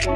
How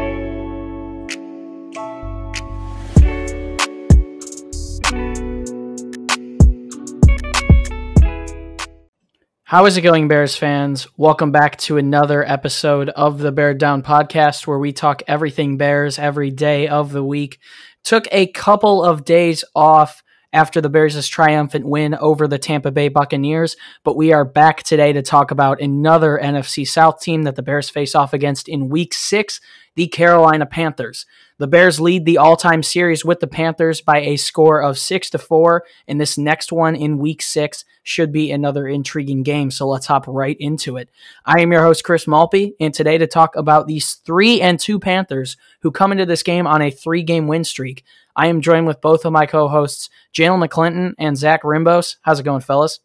is it going, Bears fans? Welcome back to another episode of the Bear Down podcast, where we talk everything Bears every day of the week. Took a couple of days off after the Bears' triumphant win over the Tampa Bay Buccaneers, but we are back today to talk about another NFC South team that the Bears face off against in Week 6, the Carolina Panthers. The Bears lead the all-time series with the Panthers by a score of 6-4, and this next one in Week 6 should be another intriguing game, so let's hop right into it. I am your host, Chris Malpe, and today to talk about these 3-2 Panthers who come into this game on a 3-game win streak, I am joined with both of my co-hosts, Jaylen McClinton and Zach Rimbos. How's it going, fellas?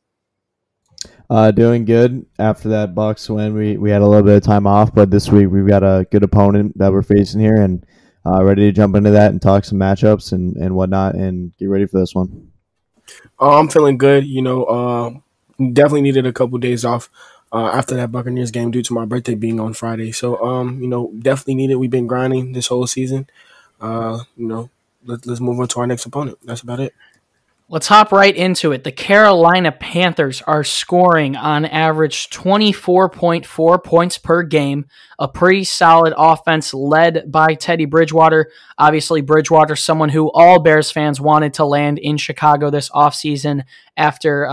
Doing good. After that Bucs win, we had a little bit of time off, but this week we've got a good opponent that we're facing here, and ready to jump into that and talk some matchups and whatnot, and get ready for this one. I'm feeling good. Definitely needed a couple days off after that Buccaneers game due to my birthday being on Friday. So, definitely needed. We've been grinding this whole season. Let's move on to our next opponent. That's about it. Let's hop right into it. The Carolina Panthers are scoring on average 24.4 points per game, a pretty solid offense led by Teddy Bridgewater. Obviously, Bridgewater, someone who all Bears fans wanted to land in Chicago this offseason after,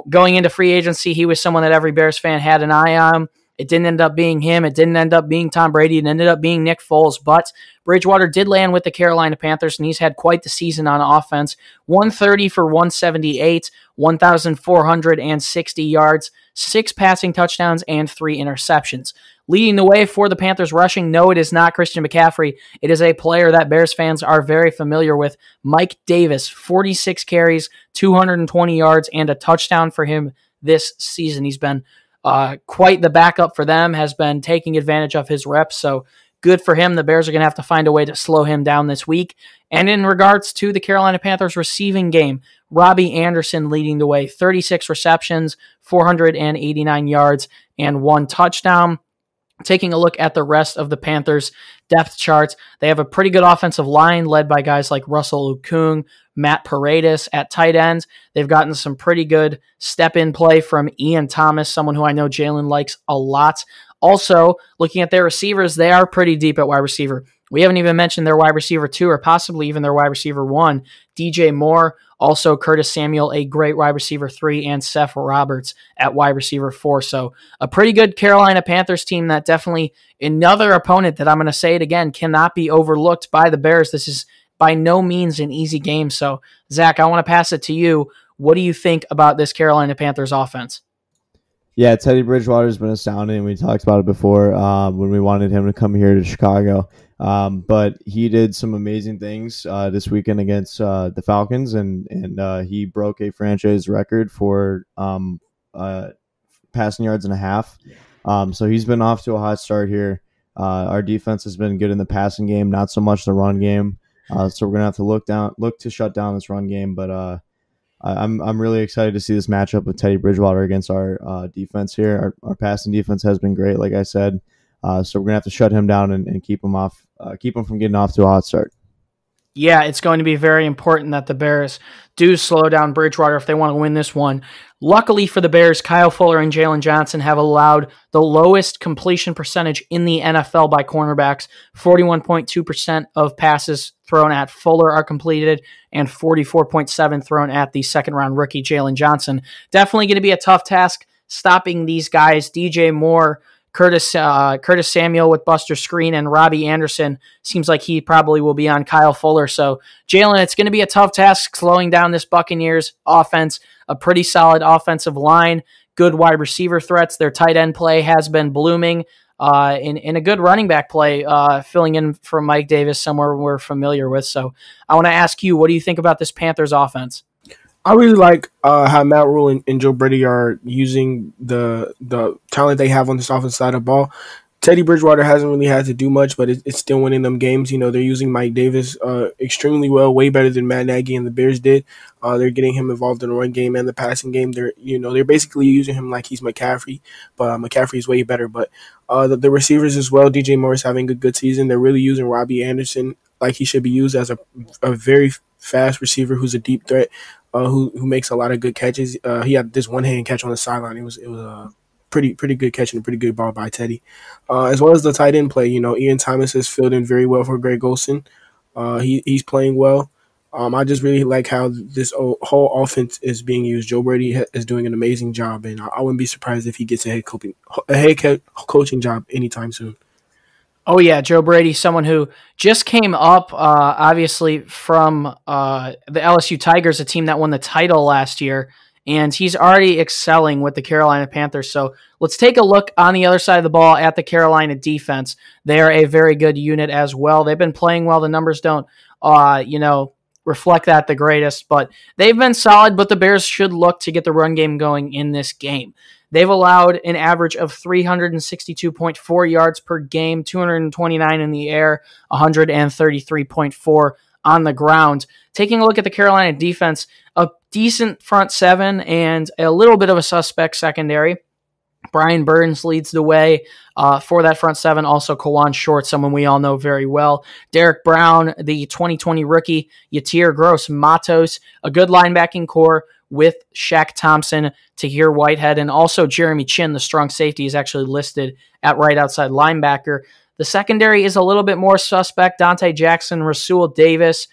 going into free agency. He was someone that every Bears fan had an eye on. It didn't end up being him. It didn't end up being Tom Brady. It ended up being Nick Foles. But Bridgewater did land with the Carolina Panthers, and he's had quite the season on offense. 130 for 178, 1,460 yards, 6 passing touchdowns, and 3 interceptions. Leading the way for the Panthers rushing, no, it is not Christian McCaffrey. It is a player that Bears fans are very familiar with, Mike Davis, 46 carries, 220 yards, and a touchdown for him this season. He's been quite the backup for them, has been taking advantage of his reps, so good for him. The Bears are going to have to find a way to slow him down this week. And in regards to the Carolina Panthers receiving game, Robbie Anderson leading the way, 36 receptions, 489 yards, and 1 touchdown. Taking a look at the rest of the Panthers' depth charts, they have a pretty good offensive line led by guys like Russell Okung, Matt Paredes at tight ends. They've gotten some pretty good step-in play from Ian Thomas, someone who I know Jaylen likes a lot. Also, looking at their receivers, they are pretty deep at wide receiver. We haven't even mentioned their wide receiver 2 or possibly even their wide receiver 1, DJ Moore. Also, Curtis Samuel, a great wide receiver 3, and Seth Roberts at wide receiver 4. So a pretty good Carolina Panthers team that definitely another opponent that I'm going to say it again cannot be overlooked by the Bears. This is by no means an easy game. So, Zach, I want to pass it to you. What do you think about this Carolina Panthers offense? Yeah, Teddy Bridgewater has been astounding. We talked about it before when we wanted him to come here to Chicago. But he did some amazing things this weekend against the Falcons, and he broke a franchise record for passing yards and a half. So he's been off to a hot start here. Our defense has been good in the passing game, not so much the run game. So we're gonna have to look to shut down this run game. But I'm really excited to see this matchup with Teddy Bridgewater against our defense here. Our passing defense has been great, like I said. So we're gonna have to shut him down and keep him off, keep him from getting off to a hot start. Yeah, it's going to be very important that the Bears do slow down Bridgewater if they want to win this one. Luckily for the Bears, Kyle Fuller and Jaylen Johnson have allowed the lowest completion percentage in the NFL by cornerbacks. 41.2% of passes thrown at Fuller are completed and 44.7% thrown at the second-round rookie Jaylen Johnson. Definitely going to be a tough task stopping these guys. DJ Moore, Curtis Samuel with Buster Screen, and Robbie Anderson seems like he probably will be on Kyle Fuller. So, Jaylen, it's going to be a tough task slowing down this Buccaneers offense. A pretty solid offensive line, good wide receiver threats. Their tight end play has been blooming, in a good running back play, filling in for Mike Davis, somewhere we're familiar with. So, I want to ask you, what do you think about this Panthers offense? I really like how Matt Rule and Joe Brady are using the talent they have on this offensive side of the ball. Teddy Bridgewater hasn't really had to do much, but it's still winning them games. You know, they're using Mike Davis extremely well, way better than Matt Nagy and the Bears did. They're getting him involved in the run game and the passing game. They're basically using him like he's McCaffrey, but McCaffrey's way better. But the receivers as well, DJ Moore's having a good season. They're really using Robbie Anderson like he should be used as a very fast receiver who's a deep threat, who makes a lot of good catches. He had this one-hand catch on the sideline. It was a pretty good catch and a pretty good ball by Teddy. As well as the tight end play, you know, Ian Thomas has filled in very well for Greg Olsen. He's playing well. I just really like how this whole offense is being used. Joe Brady is doing an amazing job, and I wouldn't be surprised if he gets a head coaching job anytime soon. Oh, yeah, Joe Brady, someone who just came up, obviously, from the LSU Tigers, a team that won the title last year, and he's already excelling with the Carolina Panthers. So let's take a look on the other side of the ball at the Carolina defense. They are a very good unit as well. They've been playing well. The numbers don't, reflect that the greatest, but they've been solid, but the Bears should look to get the run game going in this game. They've allowed an average of 362.4 yards per game, 229 in the air, 133.4 on the ground. Taking a look at the Carolina defense, a decent front seven and a little bit of a suspect secondary. Brian Burns leads the way for that front seven. Also, Kawan Short, someone we all know very well. Derek Brown, the 2020 rookie. Yatir Gross-Matos, a good linebacking core with Shaq Thompson, Tahir Whitehead, and also Jeremy Chin, the strong safety, is actually listed at right outside linebacker. The secondary is a little bit more suspect. Dante Jackson, Rasul Davis,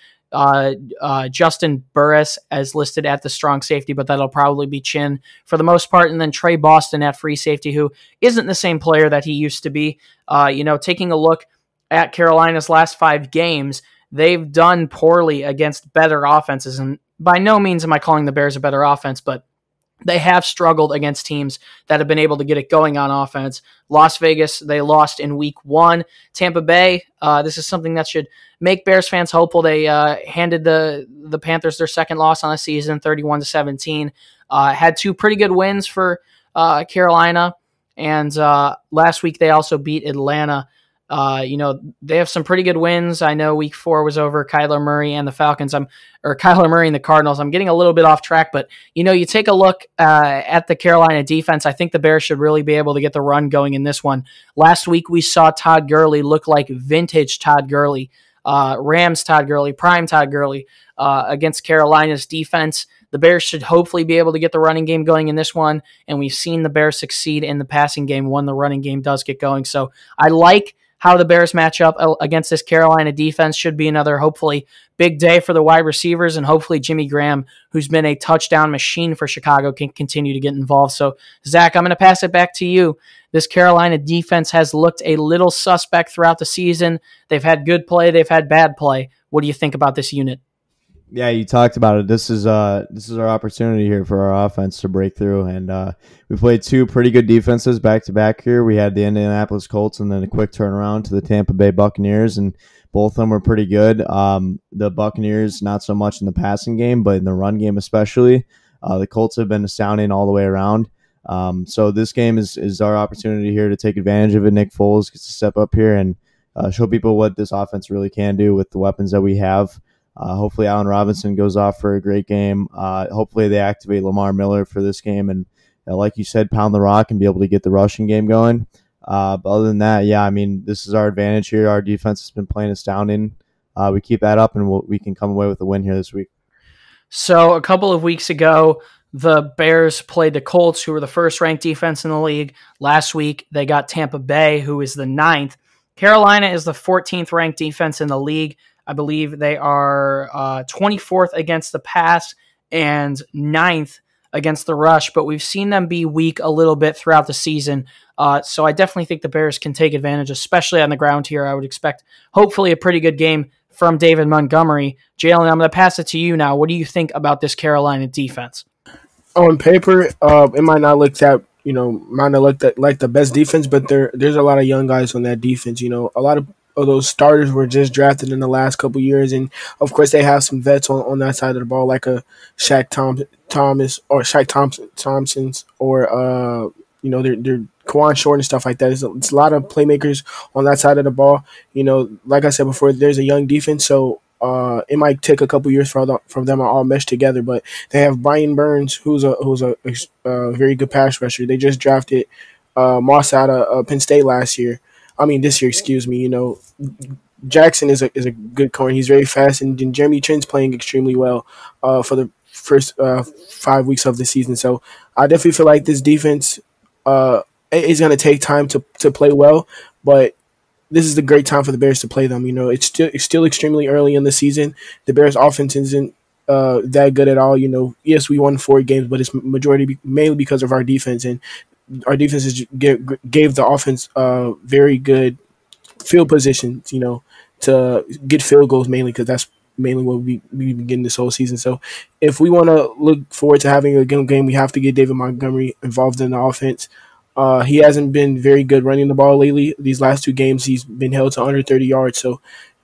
Justin Burris as listed at the strong safety, but that'll probably be Chin for the most part. And then Trey Boston at free safety, who isn't the same player that he used to be. Taking a look at Carolina's last 5 games, they've done poorly against better offenses. And by no means am I calling the Bears a better offense, but they have struggled against teams that have been able to get it going on offense. Las Vegas, they lost in week 1. Tampa Bay, this is something that should make Bears fans hopeful. They handed the Panthers their second loss on the season, 31-17. Had 2 pretty good wins for Carolina. And last week they also beat Atlanta. They have some pretty good wins. I know week 4 was over Kyler Murray and the Falcons. Kyler Murray and the Cardinals. I'm getting a little bit off track, but you take a look at the Carolina defense. I think the Bears should really be able to get the run going in this one. Last week we saw Todd Gurley look like vintage Todd Gurley, Rams Todd Gurley, prime Todd Gurley against Carolina's defense. The Bears should hopefully be able to get the running game going in this one, and we've seen the Bears succeed in the passing game when the running game does get going. So I like how the Bears match up against this Carolina defense. Should be another, hopefully, big day for the wide receivers, and hopefully Jimmy Graham, who's been a touchdown machine for Chicago, can continue to get involved. So, Zach, I'm going to pass it back to you. This Carolina defense has looked a little suspect throughout the season. They've had good play. They've had bad play. What do you think about this unit? Yeah, you talked about it. This is our opportunity here for our offense to break through, and we played 2 pretty good defenses back to back here. We had the Indianapolis Colts and then a quick turnaround to the Tampa Bay Buccaneers, and both of them were pretty good. The Buccaneers not so much in the passing game, but in the run game especially. The Colts have been astounding all the way around. So this game is our opportunity here to take advantage of it. Nick Foles gets to step up here and show people what this offense really can do with the weapons that we have. Hopefully Allen Robinson goes off for a great game. Hopefully they activate Lamar Miller for this game and, like you said, pound the rock and be able to get the rushing game going. But other than that, yeah, I mean, this is our advantage here. Our defense has been playing astounding. We keep that up and we can come away with a win here this week. So a couple of weeks ago, the Bears played the Colts, who were the first-ranked defense in the league. Last week, they got Tampa Bay, who is the 9th. Carolina is the 14th ranked defense in the league. I believe they are 24th against the pass and 9th against the rush, but we've seen them be weak a little bit throughout the season. So I definitely think the Bears can take advantage, especially on the ground here. I would expect hopefully a pretty good game from David Montgomery. Jaylen, I'm going to pass it to you now. What do you think about this Carolina defense? On paper, it might not look like the best defense, but there's a lot of young guys on that defense. A lot of those starters were just drafted in the last couple years, and of course they have some vets on that side of the ball, like a Shaq Thompson's, or their Kawan Short and stuff like that. It's a lot of playmakers on that side of the ball. Like I said before, there's a young defense, so it might take a couple years for them to all mesh together. But they have Brian Burns, who's a very good pass rusher. They just drafted Moss out of Penn State this year, excuse me. Jackson is a good corner. He's very fast, and Jeremy Chin's playing extremely well for the first 5 weeks of the season. So I definitely feel like this defense is going to take time to play well, but this is the great time for the Bears to play them. It's still extremely early in the season. The Bears' offense isn't that good at all. Yes, we won 4 games, but it's mainly because of our defense, and our defense gave the offense very good field positions, to get field goals mainly, because that's mainly what we've been getting this whole season. So if we want to look forward to having a good game, we have to get David Montgomery involved in the offense. He hasn't been very good running the ball lately. These last 2 games, he's been held to under 30 yards. So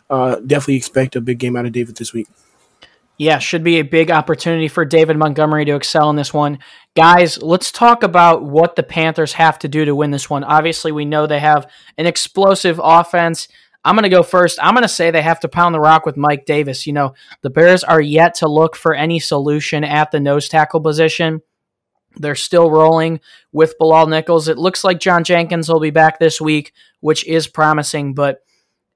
definitely expect a big game out of David this week. Yeah, should be a big opportunity for David Montgomery to excel in this one. Guys, let's talk about what the Panthers have to do to win this one. Obviously, we know they have an explosive offense. I'm going to go first. I'm going to say they have to pound the rock with Mike Davis. The Bears are yet to look for any solution at the nose tackle position. They're still rolling with Bilal Nichols. It looks like John Jenkins will be back this week, which is promising, but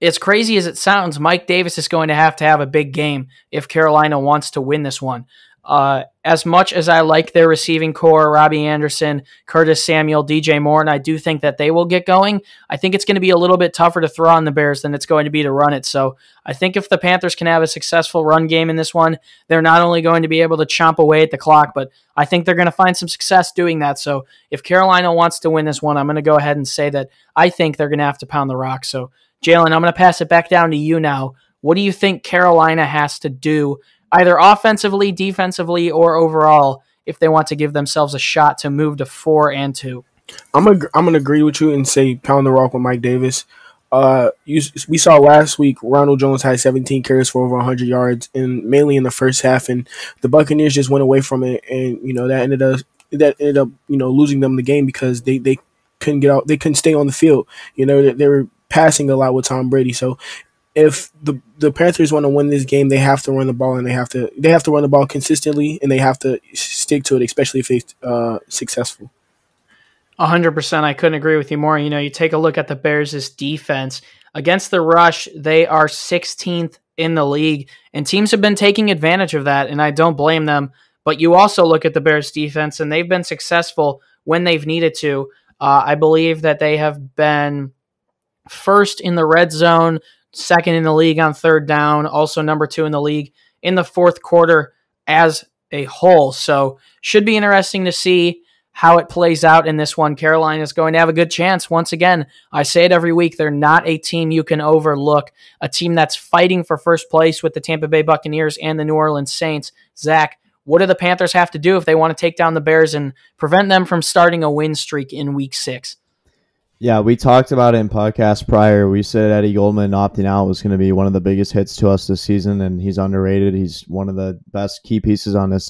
as crazy as it sounds, Mike Davis is going to have a big game if Carolina wants to win this one. As much as I like their receiving core, Robbie Anderson, Curtis Samuel, DJ Moore, and I do think that they will get going, I think it's going to be a little bit tougher to throw on the Bears than it's going to be to run it. So I think if the Panthers can have a successful run game in this one, they're not only going to be able to chomp away at the clock, but I think they're going to find some success doing that. So if Carolina wants to win this one, I'm going to go ahead and say that I think they're going to have to pound the rock. So Jaylen, I'm going to pass it back down to you now. What do you think Carolina has to do, either offensively, defensively, or overall, if they want to give themselves a shot to move to 4-2? I'm gonna agree with you and say pound the rock with Mike Davis. We saw last week Ronald Jones had 17 carries for over 100 yards, and mainly in the first half, and the Buccaneers just went away from it, and that ended up losing them the game because they couldn't get out, they couldn't stay on the field. They were passing a lot with Tom Brady. So if the Panthers want to win this game, they have to run the ball, and they have to run the ball consistently, and they have to stick to it, especially if they're successful. 100%. I couldn't agree with you more. You take a look at the Bears' defense. Against the rush, they are 16th in the league, and teams have been taking advantage of that, and I don't blame them. But you also look at the Bears' defense, and they've been successful when they've needed to. I believe that they have been first in the red zone, second in the league on third down, also number 2 in the league in the fourth quarter as a whole. So should be interesting to see how it plays out in this one. Carolina is going to have a good chance. Once again, I say it every week, they're not a team you can overlook, a team that's fighting for first place with the Tampa Bay Buccaneers and the New Orleans Saints. Zach, what do the Panthers have to do if they want to take down the Bears and prevent them from starting a win streak in Week 6? Yeah, we talked about it in podcast prior. We said Eddie Goldman opting out was going to be one of the biggest hits to us this season, and he's underrated. He's one of the best key pieces on this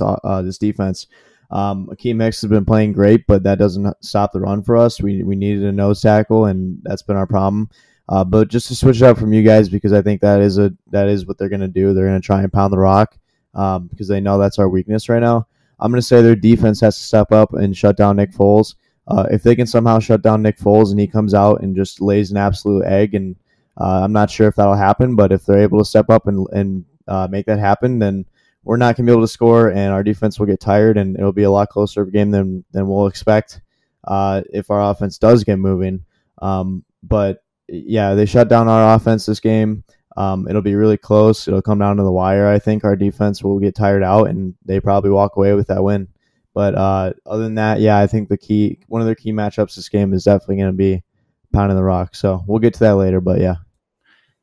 defense. Akeem Hicks has been playing great, but that doesn't stop the run for us. We needed a nose tackle, and that's been our problem. But just to switch it up from you guys, because I think that is what they're going to do. They're going to try and pound the rock because they know that's our weakness right now. I'm going to say their defense has to step up and shut down Nick Foles. If they can somehow shut down Nick Foles and he comes out and just lays an absolute egg, and I'm not sure if that'll happen, but if they're able to step up and make that happen, then we're not going to be able to score, and our defense will get tired, and it'll be a lot closer of a game than we'll expect if our offense does get moving. But, yeah, they shut down our offense this game. It'll be really close. It'll come down to the wire. I think our defense will get tired out, and they probably walk away with that win. But other than that, yeah, I think one of their key matchups this game is definitely going to be pounding the rock. So we'll get to that later, but yeah.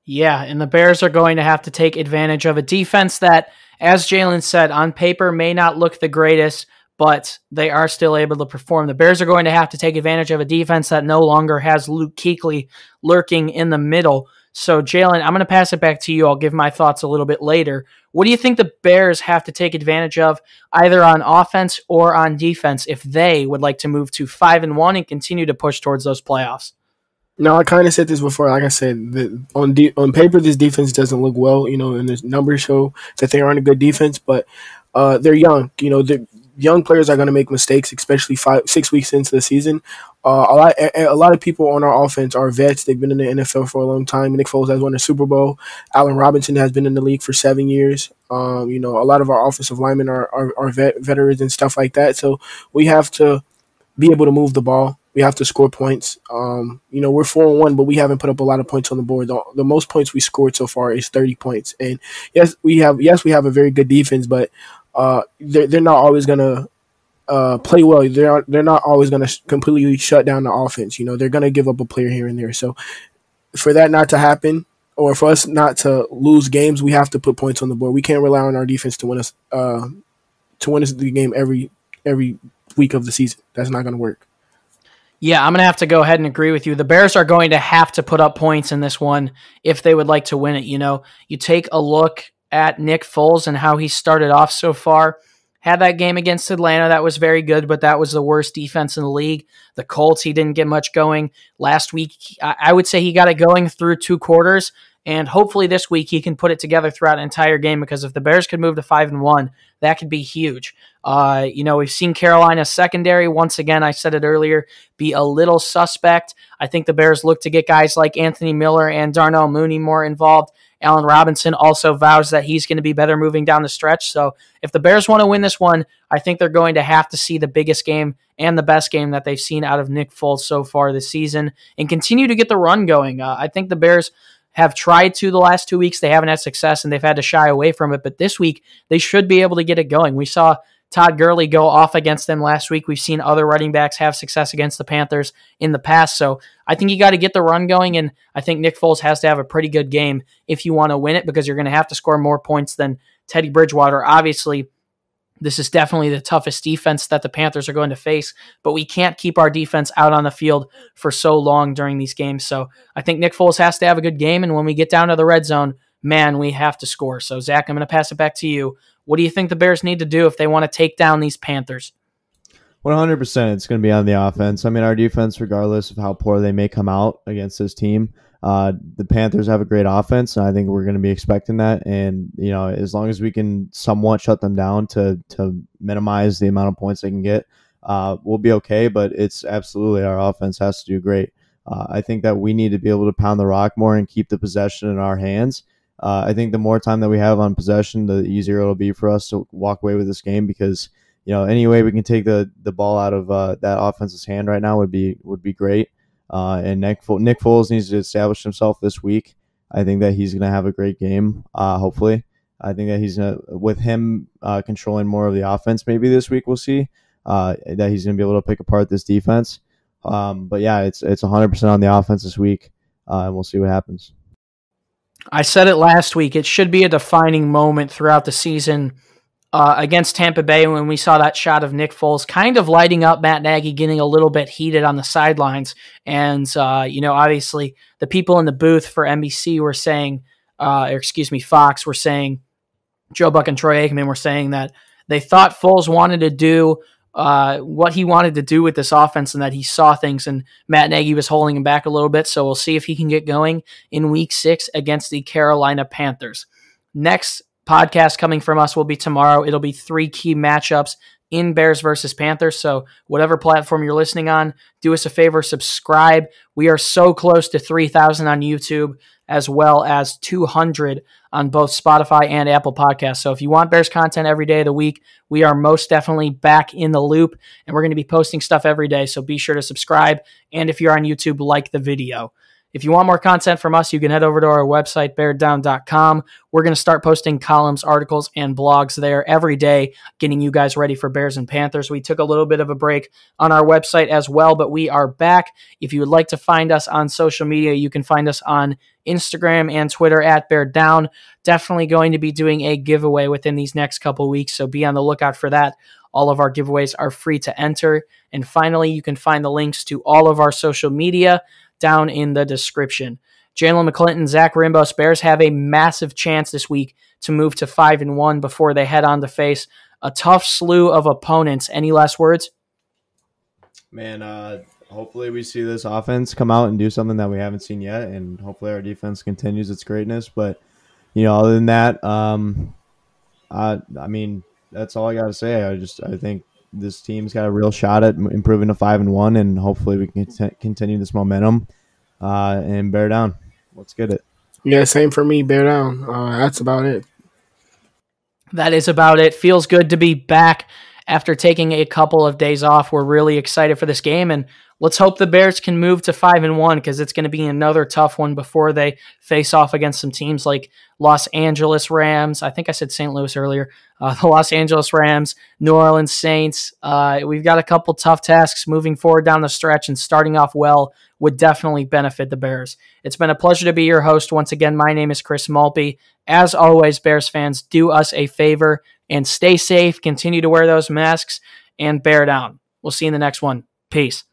Yeah, and the Bears are going to have to take advantage of a defense that, as Jaylen said, on paper may not look the greatest, but they are still able to perform. The Bears are going to have to take advantage of a defense that no longer has Luke Kuechly lurking in the middle. So, Jaylen, I'm going to pass it back to you. I'll give my thoughts a little bit later. What do you think the Bears have to take advantage of, either on offense or on defense, if they would like to move to 5-1 and continue to push towards those playoffs? No, I kind of said this before. Like I said, on paper, this defense doesn't look well. And the numbers show that they aren't a good defense, but they're young. The young players are going to make mistakes, especially 5-6 weeks into the season. A lot of people on our offense are vets. They've been in the NFL for a long time. Nick Foles has won a Super Bowl. Allen Robinson has been in the league for 7 years. A lot of our offensive linemen are veterans and stuff like that. So we have to be able to move the ball. We have to score points. We're 4-1, but we haven't put up a lot of points on the board. The most points we scored so far is 30 points. And yes, we have a very good defense, but they're not always gonna play well. They're not always gonna completely shut down the offense. They're gonna give up a player here and there. So for that not to happen, or for us not to lose games, we have to put points on the board. We can't rely on our defense to win us the game every week of the season. That's not gonna work. Yeah, I'm going to have to go ahead and agree with you. The Bears are going to have to put up points in this one if they would like to win it. You take a look at Nick Foles and how he started off so far. Had that game against Atlanta, that was very good, but that was the worst defense in the league. The Colts, he didn't get much going. Last week, I would say he got it going through 2 quarters, and hopefully this week he can put it together throughout an entire game, because if the Bears could move to 5-1, that could be huge. We've seen Carolina's secondary, once again, I said it earlier, be a little suspect. I think the Bears look to get guys like Anthony Miller and Darnell Mooney more involved. Allen Robinson also vows that he's going to be better moving down the stretch. So if the Bears want to win this one, I think they're going to have to see the biggest game and the best game that they've seen out of Nick Foles so far this season and continue to get the run going. I think the Bears have tried to the last 2 weeks. They haven't had success, and they've had to shy away from it. But this week, they should be able to get it going. We saw Todd Gurley go off against them last week. We've seen other running backs have success against the Panthers in the past. So I think you got to get the run going, and I think Nick Foles has to have a pretty good game if you want to win it, because you're going to have to score more points than Teddy Bridgewater. Obviously, this is definitely the toughest defense that the Panthers are going to face, but we can't keep our defense out on the field for so long during these games. So I think Nick Foles has to have a good game, and when we get down to the red zone, man, we have to score. So, Zach, I'm going to pass it back to you. What do you think the Bears need to do if they want to take down these Panthers? 100%, it's going to be on the offense. I mean, our defense, regardless of how poor they may come out against this team, the Panthers have a great offense, and I think we're going to be expecting that. And, as long as we can somewhat shut them down to minimize the amount of points they can get, we'll be okay. But it's absolutely our offense has to do great. I think that we need to be able to pound the rock more and keep the possession in our hands. I think the more time that we have on possession, the easier it'll be for us to walk away with this game, because any way we can take the ball out of that offense's hand right now would be great. And Nick Foles needs to establish himself this week. I think that he's going to have a great game. Hopefully, I think that he's gonna, with him controlling more of the offense. Maybe this week we'll see that he's going to be able to pick apart this defense. But yeah, it's 100% on the offense this week, and we'll see what happens. I said it last week. It should be a defining moment throughout the season against Tampa Bay when we saw that shot of Nick Foles kind of lighting up Matt Nagy, getting a little bit heated on the sidelines. And, obviously the people in the booth for NBC were saying, Fox were saying, Joe Buck and Troy Aikman were saying that they thought Foles wanted to do what he wanted to do with this offense, and that he saw things, and Matt Nagy was holding him back a little bit. So we'll see if he can get going in week 6 against the Carolina Panthers. Next podcast coming from us will be tomorrow. It'll be 3 key matchups in Bears versus Panthers. So whatever platform you're listening on, do us a favor, subscribe. We are so close to 3,000 on YouTube, as well as 200 on both Spotify and Apple Podcasts. So if you want Bears content every day of the week, we are most definitely back in the loop, and we're going to be posting stuff every day. So be sure to subscribe. And if you're on YouTube, like the video. If you want more content from us, you can head over to our website, beardown.com. We're going to start posting columns, articles, and blogs there every day, getting you guys ready for Bears and Panthers. We took a little bit of a break on our website as well, but we are back. If you would like to find us on social media, you can find us on Instagram and Twitter at beardown. Definitely going to be doing a giveaway within these next couple weeks, so be on the lookout for that. All of our giveaways are free to enter. And finally, you can find the links to all of our social media down in the description. Jaylen McClinton, Zach Rimbos, Bears have a massive chance this week to move to 5-1 before they head on to face a tough slew of opponents. Any last words? Man, hopefully we see this offense come out and do something that we haven't seen yet, and hopefully our defense continues its greatness. But, other than that, I mean, that's all I got to say. I think this team's got a real shot at improving to 5-1, and hopefully we can continue this momentum and bear down. Let's get it. Yeah, same for me. Bear down. That's about it. That is about it. Feels good to be back after taking a couple of days off. We're really excited for this game, and let's hope the Bears can move to 5-1 because it's going to be another tough one before they face off against some teams like Los Angeles Rams. I think I said St. Louis earlier. The Los Angeles Rams, New Orleans Saints. We've got a couple tough tasks moving forward down the stretch, and starting off well would definitely benefit the Bears. It's been a pleasure to be your host. Once again, my name is Chris Malpe. As always, Bears fans, do us a favor and stay safe. Continue to wear those masks and bear down. We'll see you in the next one. Peace.